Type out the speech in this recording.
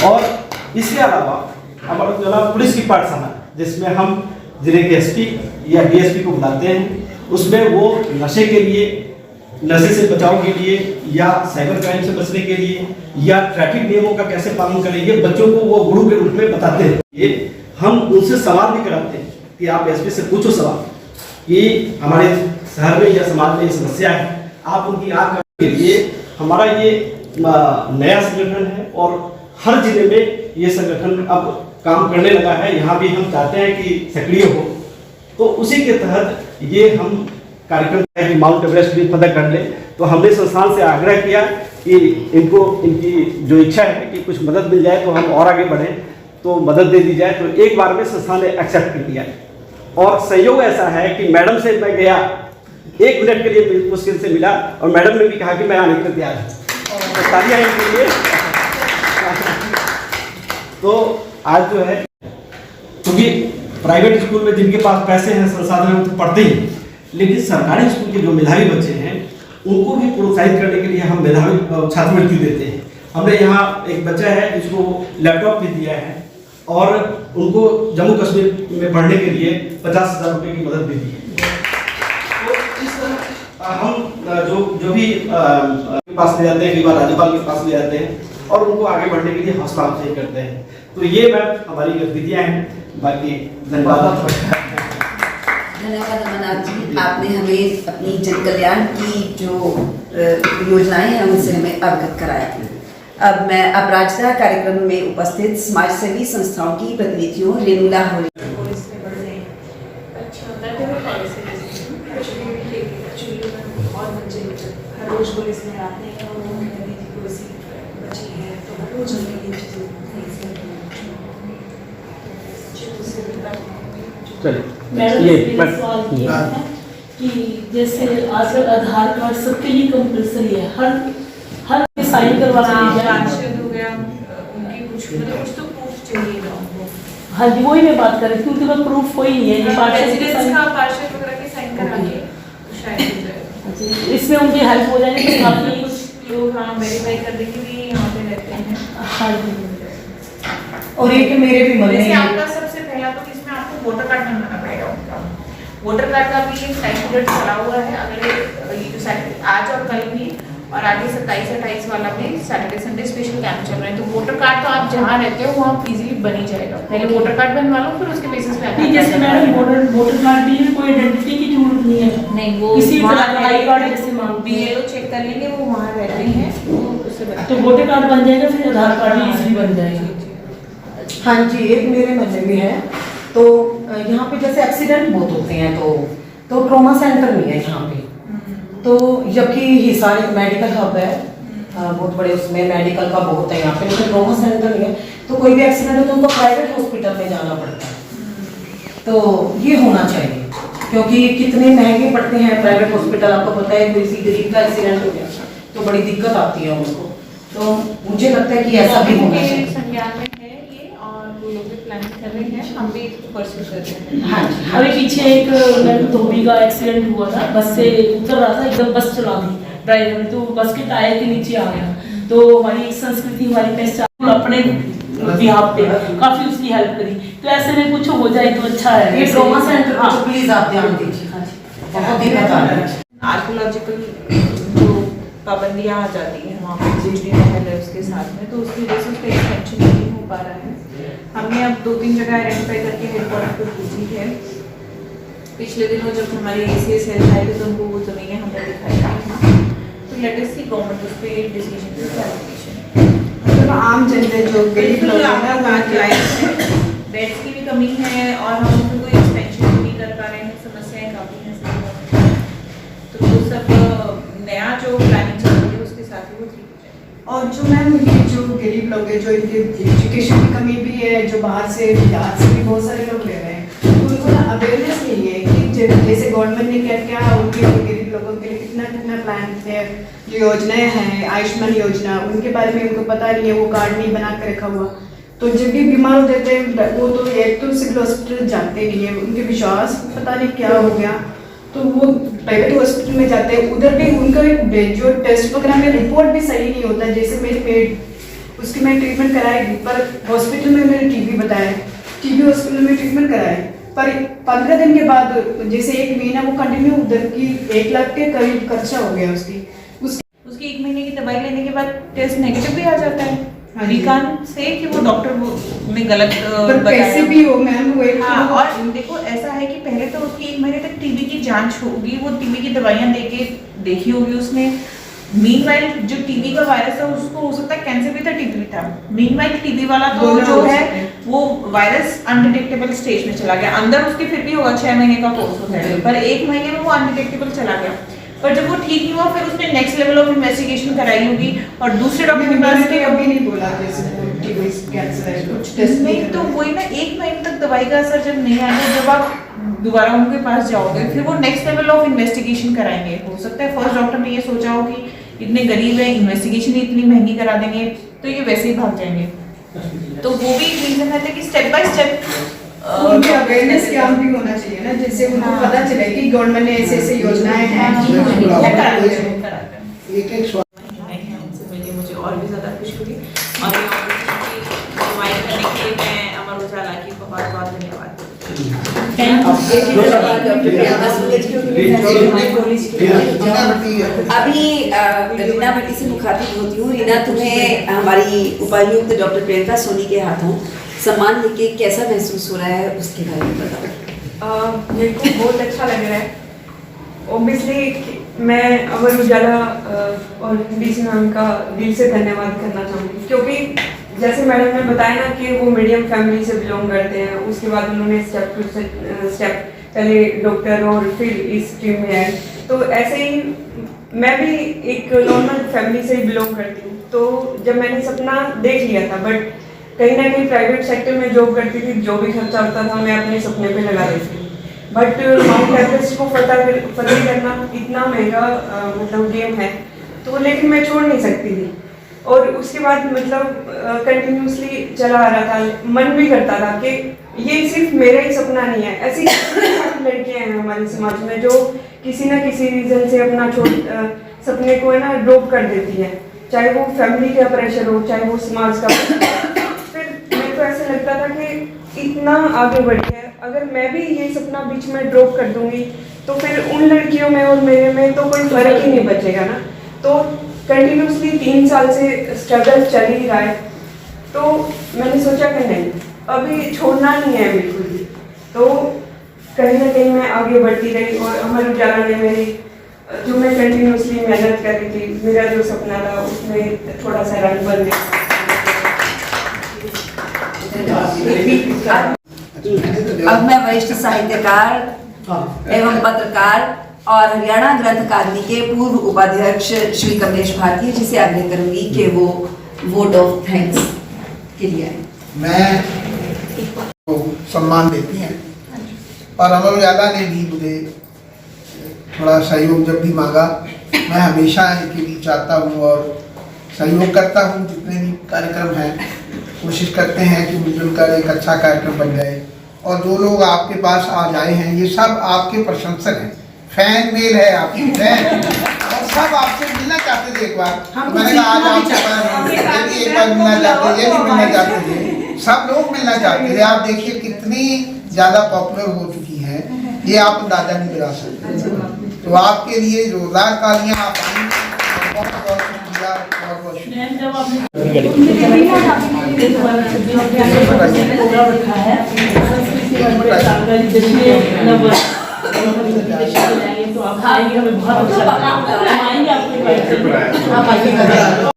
और इसके अलावा हमारा जिला पुलिस की पाठशाला जिसमें हम जिले के एसपी या डीएसपी को बुलाते हैं, उसमें वो नशे के लिए, नशे से बचाव के लिए या साइबर क्राइम से बचने के लिए या ट्रैफिक नियमों का कैसे पालन करें, ये बच्चों को वो गुरु के रूप में बताते हैं। ये हम उनसे सवाल भी कराते हैं कि आप एसपी से पूछो सवाल कि हमारे शहर में या समाज में ये समस्या है, आप उनकी आँख के लिए हमारा ये नया संगठन है और हर जिले में ये संगठन अब काम करने लगा है। यहाँ भी हम चाहते हैं कि सक्रिय हो, तो उसी के तहत ये हम कार्यक्रम है कि माउंट एवरेस्ट भी फतह कर ले। तो हमने संस्थान से आग्रह किया कि इनको इनकी जो इच्छा है कि कुछ मदद मिल जाए तो हम और आगे बढ़ें, तो मदद दे दी जाए। तो एक बार में संस्थान ने एक्सेप्ट कर लिया और संयोग ऐसा है कि मैडम से मैं गया 1 मिनट के लिए मुश्किल से मिला और मैडम ने भी कहा कि मैं आने के लिए तैयार हूँ। तो तालियां इनके लिए। तो आज जो है क्योंकि प्राइवेट स्कूल में जिनके पास पैसे हैं, संसाधन हैं, तो पढ़ते ही, लेकिन सरकारी स्कूल के जो मेधावी बच्चे हैं उनको भी प्रोत्साहित करने के लिए हम मेधावी छात्रवृत्ति देते हैं। हमने यहाँ एक बच्चा है जिसको लैपटॉप भी दिया है और उनको जम्मू कश्मीर में पढ़ने के लिए 50,000 रुपये की मदद भी दी है। तो इस तरह हम जो भी पास ले जाते हैं, कई बार राज्यपाल के पास ले जाते हैं और उनको आगे बढ़ने के लिए हौसला अफजाई करते हैं। तो ये मैम हमारी गतिविधियाँ हैं। बाकी धन्यवाद। धन्यवाद अमरनाथ जी, आपने हमें अपनी जन कल्याण की जो योजनाएं हैं उनसे हमें अवगत कराया। अब मैं अपराजिता कार्यक्रम में उपस्थित समाज सेवी संस्थाओं की प्रतिनिधियों रेणुला होली कि जैसे आजकल आधार कार्ड सबके लिए कंपल्सरी है, हर साइन करवाना हो गया, उनकी कुछ तो प्रूफ चाहिए ना उनको। हाँ जी, वही मैं बात कर रही थी, उनके पास प्रूफ कोई नहीं है। पार्षद वगैरह के साइन करा के शायद हो जाए, इसमें उनकी हेल्प हो जाएगी। तो काफी कुछ लोग हाँ वेरीफाई कर देंगे भी यहाँ पे रहते हैं। हाँ जी, और एक मेरे भी मन में आपका सबसे पहला तो इसमें आपको वोटर कार्ड बनवाना पड़ेगा। उनका वोटर कार्ड का भी एक सर्टिफिकेट चला हुआ है। अगर ये जो आज और कल भी और आगे 27-28 वाला भी सैटरडे संडे स्पेशल कैंप चल रहे हैं, तो वोटर कार्ड तो आप जहाँ रहते हो वहाँ इजीली बन ही जाएगा। पहले वोटर कार्ड बनवा लो, फिर उसके बेसिस पे जैसे मैडम वोटर कार्ड भी है, कोई आइडेंटिटी की जरूरत नहीं है। नहीं, वो किसी तरह का आई कार्ड जैसे मांगती है BLO चेक कर लेंगे, वो वहाँ रहते हैं, तो वोटर कार्ड बन जाएगा, फिर आधार कार्ड भी इजीली बन जाएगा। हाँ जी, एक मेरे मन में भी है। तो यहाँ पे जैसे एक्सीडेंट बहुत होते हैं, तो ट्रॉमा सेंटर नहीं है यहाँ पे। तो जबकि हिसार एक मेडिकल हब है, बहुत बड़े, उसमें मेडिकल का बहुत है यहाँ पे, लेकिन ट्रॉमा सेंटर नहीं है। तो कोई भी एक्सीडेंट हो तो उनको प्राइवेट हॉस्पिटल में जाना पड़ता है। तो ये होना चाहिए, क्योंकि कितने महंगे पड़ते हैं प्राइवेट हॉस्पिटल। आपको पता है, किसी गरीब का एक्सीडेंट हो गया तो बड़ी दिक्कत आती है उनको। तो मुझे लगता है कि ऐसा भी होना चाहिए। संज्ञान में है ये, और वो लोग भी प्लानिंग कर रहे हैं, हम भी परस्यू कर रहे हैं। हाँ जी, अभी पीछे एक धोबी का एक्सीडेंट हुआ था, बस से उतर रहा था, एकदम बस चला दी ड्राइवर ने, तो बस के टायर के नीचे आ गया। तो हमारी संस्कृति, हमारी पहचान अपने बिहाफ पे काफी उसकी हेल्प करी। तो ऐसे में कुछ हो जाए तो अच्छा है। ये ट्रॉमा सेंटर को प्लीज आप ध्यान दीजिए, बहुत दिक्कत आ रही है। आर्कोलॉजिकल जो पाबंदियाँ आ जाती हैं वहाँ पर बिजली महल है उसके साथ में, तो उसकी वजह से उसका एक्सटेंशन नहीं हो पा रहा है। हमने अब 2-3 जगह आइडेंटिफाई करके हेडक्वार्टर पर भेजी है। पिछले दिनों जब हमारे ACS हेल्थ आए थे तो उनको वो ज़मीनें हमने दिखाई थी। तो लेट अस सी गवर्नमेंट उस पर डिसीजन की क्लैरिफिकेशन। तो आम जनता जो बिल्कुल हमारा बात लाइक है, बेड्स की भी कमी है और हम उसमें कोई एक्सटेंशन नहीं कर पा रहे हैं, समस्याएं काफ़ी हैं। तो वो सब नया जो प्लानिंग चल रही है उसके साथ ही वो ठीक हो जाएगी। और जो मैम ये जो गरीब लोग हैं, जो इनके एजुकेशन की कमी भी है, जो बाहर से बिहार से भी बहुत सारे लोग ले रहे हैं, तो उनको ना अवेयरनेस नहीं है कि जैसे गवर्नमेंट ने क्या उनके गरीब लोगों के लिए कितना प्लान है, जो योजनाएं हैं, आयुष्मान योजना, उनके बारे में उनको पता नहीं है, वो कार्ड नहीं बना कर रखा हुआ। तो जब भी बीमार हो जाते हैं वो तो एक तो सिविल हॉस्पिटल जाते नहीं है, उनके विश्वास पता नहीं क्या हो गया, तो वो प्राइवेट हॉस्पिटल में जाते हैं। उधर भी उनका जो टेस्ट वगैरह में रिपोर्ट भी सही नहीं होता। जैसे मेरी मेड उसकी मैंने ट्रीटमेंट कराएगी, पर हॉस्पिटल में मैंने टीबी बताया, टीबी हॉस्पिटल में ट्रीटमेंट कराया, पर 15 दिन के बाद जैसे 1 महीना वो कंटिन्यू उधर की 1 लाख के करीब खर्चा हो गया उसकी 1 महीने की दवाई लेने के बाद टेस्ट नेगेटिव भी आ जाता है। हाँ वी जी। कान से कि वो डॉक्टर ने गलत पर बताया। कैसे भी हो मैम वो एक हाँ, और देखो ऐसा है कि पहले तो उसकी 1 महीने तक टीबी की जांच होगी, वो टीबी की दवाइयाँ देके देखी होगी उसने। मीनवाइल जो टीबी का वायरस है उसको हो सकता है कैंसर भी था, टीबी भी था। मीनवाइल टीबी वाला तो दोनों जो हो है सकते हैं। वो वायरस अनडिटेक्टेबल स्टेज में चला गया, अंदर उसके फिर भी होगा 6 महीने का कोर्स होता है, पर 1 महीने में वो अनडिटेक्टेबल चला गया। पर जब वो ठीक नहीं हुआ फिर उसने नेक्स्ट लेवल ऑफ इन्वेस्टिगेशन कराई होगी और दूसरे डॉक्टर के पास मैंने कभी नहीं बोला जैसे टीबी कैंसर है कुछ टेस्ट नहीं तो वही ना, 1 महीने तक दवाई का असर जब नहीं आएगा, जब आप दोबारा उनके पास जाओगे फिर वो नेक्स्ट लेवल ऑफ इन्वेस्टिगेशन कराएंगे। हो सकता है फर्स्ट डॉक्टर ने ये सोचा हो कि इतने गरीब है, इन्वेस्टिगेशन ही इतनी महंगी करा देंगे तो ये वैसे ही भाग जाएंगे। तो वो भी रीजन है कि स्टेप बाय स्टेप उनके अवेयरनेस कैंप भी होना चाहिए ना, जिससे उनको हाँ। पता चले कि गवर्नमेंट ने ऐसे ऐसे योजनाएं हैं। एक सवाल उनसे मिली, मुझे और भी ज़्यादा खुशी हुई और ये दवाई करने के लिए मैं अमर उजाला की बहुत बहुत धन्यवाद अभी रीना भट्टी से मुखातिब होती हूँ। रीना, तुम्हें हमारी उपायुक्त डॉक्टर प्रियंका सोनी के हाथों सम्मान लेके कैसा महसूस हो रहा है, उसके बारे में बताओ। मेरे को बहुत अच्छा लग रहा है। ऑब्वियसली मैं अमर उजाला और डीसी मैम का दिल से धन्यवाद करना चाहूँगी, क्योंकि जैसे मैडम ने बताया ना कि वो मीडियम फैमिली से बिलोंग करते हैं, उसके बाद उन्होंने स्टेप पहले डॉक्टर और फिर इस टीम में आए। तो ऐसे ही मैं भी एक नॉर्मल फैमिली से बिलोंग करती हूँ, तो जब मैंने सपना देख लिया था, बट कहीं ना कहीं प्राइवेट सेक्टर में जॉब करती थी, जो भी खर्चा होता था मैं अपने सपने पे लगा देती थी। बट माउंट एवरेस्ट को फतह करना इतना महंगा मतलब गेम है, तो लेकिन मैं छोड़ नहीं सकती थी। और उसके बाद मतलब कंटिन्यूसली चला आ रहा था, मन भी करता था कि ये सिर्फ मेरा ही सपना नहीं है, ऐसी लड़कियां हैं हमारे समाज में जो किसी ना किसी रीजन से अपना सपने को है ना ड्रॉप कर देती है, चाहे वो फैमिली का प्रेशर हो, चाहे वो समाज का। फिर मेरे को ऐसा लगता था कि इतना आगे बढ़ गया, अगर मैं भी ये सपना बीच में ड्रॉप कर दूंगी तो फिर उन लड़कियों में और मेरे में तो कोई फर्क ही नहीं बचेगा ना। तो कंटिन्यूसली 3 साल से स्ट्रगल चल ही रहा है, तो मैंने सोचा कि नहीं, अभी छोड़ना नहीं है बिल्कुल भी। तो कहीं ना कहीं मैं आगे बढ़ती रही और अमर उजाला ने मेरी जो मैं कंटिन्यूसली मेहनत कर रही थी, मेरा जो सपना था उसमें थोड़ा सा रंग बन गया। अब मैं वरिष्ठ साहित्यकार एवं पत्रकार और हरियाणा ग्रंथ अकादमी के पूर्व उपाध्यक्ष श्री कमलेश भारती जी से आग्रह करूंगी कि वो वोट ऑफ थैंक्स के लिए आए। मैं को सम्मान देती हैं और अमर उजाला ने भी मुझे थोड़ा सहयोग जब भी मांगा, मैं हमेशा इनके लिए चाहता हूँ और सहयोग करता हूँ। जितने भी कार्यक्रम हैं कोशिश करते हैं कि मिलजुल कर एक अच्छा कार्यक्रम बन जाए। और जो लोग आपके पास आज आए हैं ये सब आपके प्रशंसक हैं, फैन मेल है आपकी फैन, और सब आपसे मिलना चाहते थे एक बार। मैंने कहा आज आपके पास ये भी एक बार मिलना चाहते, ये भी मिलना चाहते थे, सब लोग मिलना चाहते थे। आप देखिए कितनी ज़्यादा पॉपुलर हो चुकी हैं, ये आप अंदाजा नहीं लगा सकते। तो आपके लिए जोरदार तालियां आप आई, बहुत बहुत शुक्रिया, बहुत बहुत शुक्रिया। जब तो आप आएंगे, हमें बहुत अच्छा लगेगा। हम आएंगे आपके पास।